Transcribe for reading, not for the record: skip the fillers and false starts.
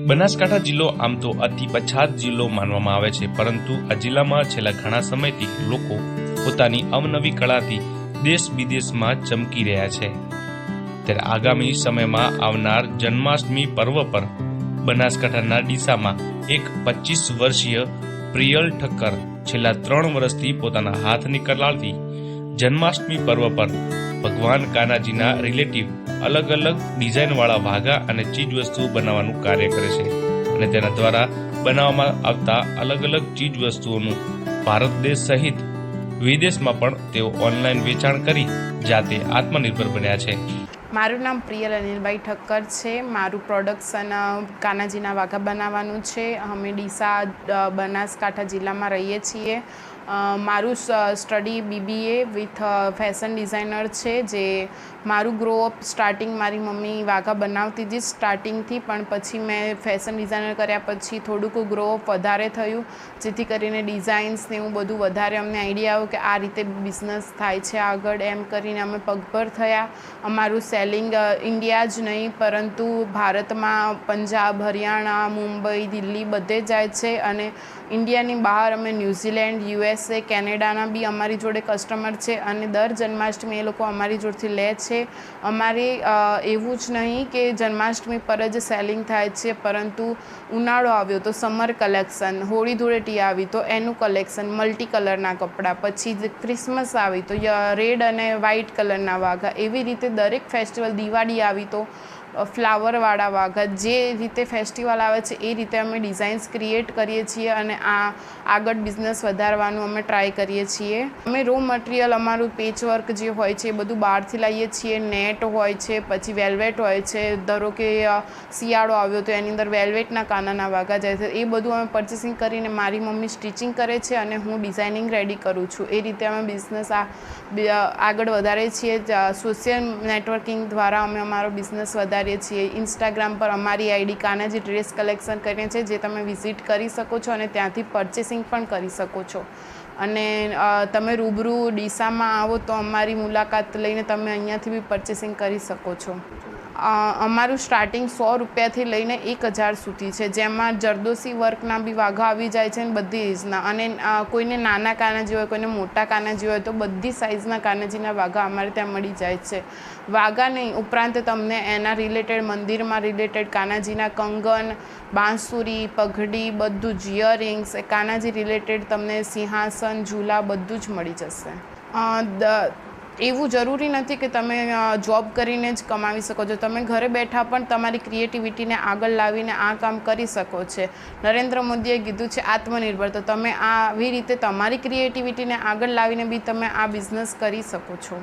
બનાસકાંઠા જિલ્લો આમ તો અતિ પછાત જિલ્લો માનવામાં આવે છે, પરંતુ આ જિલ્લામાં છેલ્લા ઘણા સમયથી લોકો પોતાની અવનવી કળાથી દેશ વિદેશમાં ચમકી રહ્યા છે। ત્યારે આગામી સમયમાં આવનાર જન્માષ્ટમી પર્વ પર બનાસકાંઠાના ડીસામાં એક 25 વર્ષીય પ્રિયલ ઠક્કર છેલ્લા 3 વર્ષથી પોતાના હાથની કલાથી જન્માષ્ટમી પર્વ પર ભગવાન કાનાજીના રિલેટિવ અલગ અલગ ડિઝાઇનવાળા વાઘા અને ચીજ વસ્તુઓ બનાવવાનું કાર્ય કરે છે અને તેના દ્વારા બનાવવામાં આવતા અલગ અલગ ચીજ વસ્તુઓનું ભારત દેશ સહિત વિદેશમાં પણ તેઓ ઓનલાઈન વેચાણ કરી જાતે આત્મનિર્ભર બન્યા છે। મારું નામ પ્રિયલ અનિલભાઈ ઠક્કર છે। મારું પ્રોડક્શન કાનાજીના વાઘા બનાવવાનું છે। અમે ડીસા બનાસકાંઠા જિલ્લામાં રહીએ છીએ। મારું study BBA with fashion designer છે। જે મારું ગ્રોઅપ સ્ટાર્ટિંગ મારી મમ્મી વાઘા બનાવતી હતી સ્ટાર્ટિંગથી, પણ પછી મેં ફેશન ડિઝાઇનર કર્યા પછી થોડુંક ગ્રોઅપ વધારે થયું, જેથી કરીને ડિઝાઇન્સ ને એવું બધું વધારે અમને આઈડિયા આવ્યો કે આ રીતે બિઝનેસ થાય છે આગળ, એમ કરીને અમે પગભર થયા। અમારું સેલિંગ ઇન્ડિયા જ નહીં પરંતુ ભારતમાં પંજાબ, હરિયાણા, મુંબઈ, દિલ્હી બધે જાય છે અને ઇન્ડિયાની બહાર અમે ન્યૂઝીલેન્ડ, USA, કેનેડાના બી અમારી જોડે કસ્ટમર છે અને દર જન્માષ્ટમી એ લોકો અમારી જોડેથી લે છે। અમારી એવું જ નહીં કે જન્માષ્ટમી પર જ સેલિંગ થાય છે, પરંતુ ઉનાળો આવ્યો તો સમર કલેક્શન, હોળી ધૂળેટી આવી તો એનું કલેક્શન, મલ્ટી કલરના કપડાં, પછી ક્રિસમસ આવી તો રેડ અને વ્હાઇટ કલરના વાઘા, એવી રીતે દરેક ફેસ્ટિવલ, દિવાળી આવી તો ફ્લાવરવાળા વાઘા, જે રીતે ફેસ્ટિવલ આવે છે એ રીતે અમે ડિઝાઇન્સ ક્રિએટ કરીએ છીએ અને આ આગળ બિઝનેસ વધારવાનું અમે ટ્રાય કરીએ છીએ। અમે રો મટીરિયલ અમારું પેચવર્ક જે હોય છે એ બધું બહારથી લાવીએ છીએ। નેટ હોય છે, પછી વેલ્વેટ હોય છે, ધારો કે શિયાળો આવ્યો તો એની અંદર વેલ્વેટના કાનાના વાઘા જાય છે, એ બધું અમે પરચેસિંગ કરીને મારી મમ્મી સ્ટિચિંગ કરે છે અને હું ડિઝાઇનિંગ રેડી કરું છું। એ રીતે અમે બિઝનેસ આગળ વધારીએ છીએ। સોશિયલ નેટવર્કિંગ દ્વારા અમે અમારો બિઝનેસ વધારીએ છીએ। ઇન્સ્ટાગ્રામ પર અમારી આઈડી કાનાજી ડ્રેસ કલેક્શન કરીને છે, જે તમે વિઝિટ કરી શકો છો અને ત્યાંથી પરચેસિંગ પણ કરી શકો છો। અને તમે રૂબરૂ ડીસામાં આવો તો અમારી મુલાકાત લઈને તમે અહીંયાથી બી પરચેસિંગ કરી શકો છો। અમારું સ્ટાર્ટિંગ 100 રૂપિયાથી લઈને 1000 સુધી છે, જેમાં જરદોશી વર્કના બી વાઘા આવી જાય છે ને બધી એજના, અને કોઈને નાના કાનાજી હોય, કોઈને મોટા કાનાજી હોય તો બધી સાઇઝના કાનાજીના વાઘા અમારે ત્યાં મળી જાય છે। વાઘા નહીં ઉપરાંત તમને એના રિલેટેડ મંદિરમાં રિલેટેડ કાનાજીના કંગન, બાંસુરી, પગડી, બધું જ ઇયરિંગ્સ, કાનાજી રિલેટેડ તમને સિંહાસન, ઝૂલા બધું જ મળી જશે। એવું જરૂરી નથી કે તમે જોબ કરીને જ કમાવી શકો છો, તમે ઘરે બેઠા પણ તમારી ક્રિએટિવિટીને આગળ લાવીને આ કામ કરી શકો છો। નરેન્દ્ર મોદીએ કીધું છે આત્મનિર્ભર, તો તમે આવી રીતે તમારી ક્રિએટિવિટીને આગળ લાવીને બી તમે આ બિઝનેસ કરી શકો છો।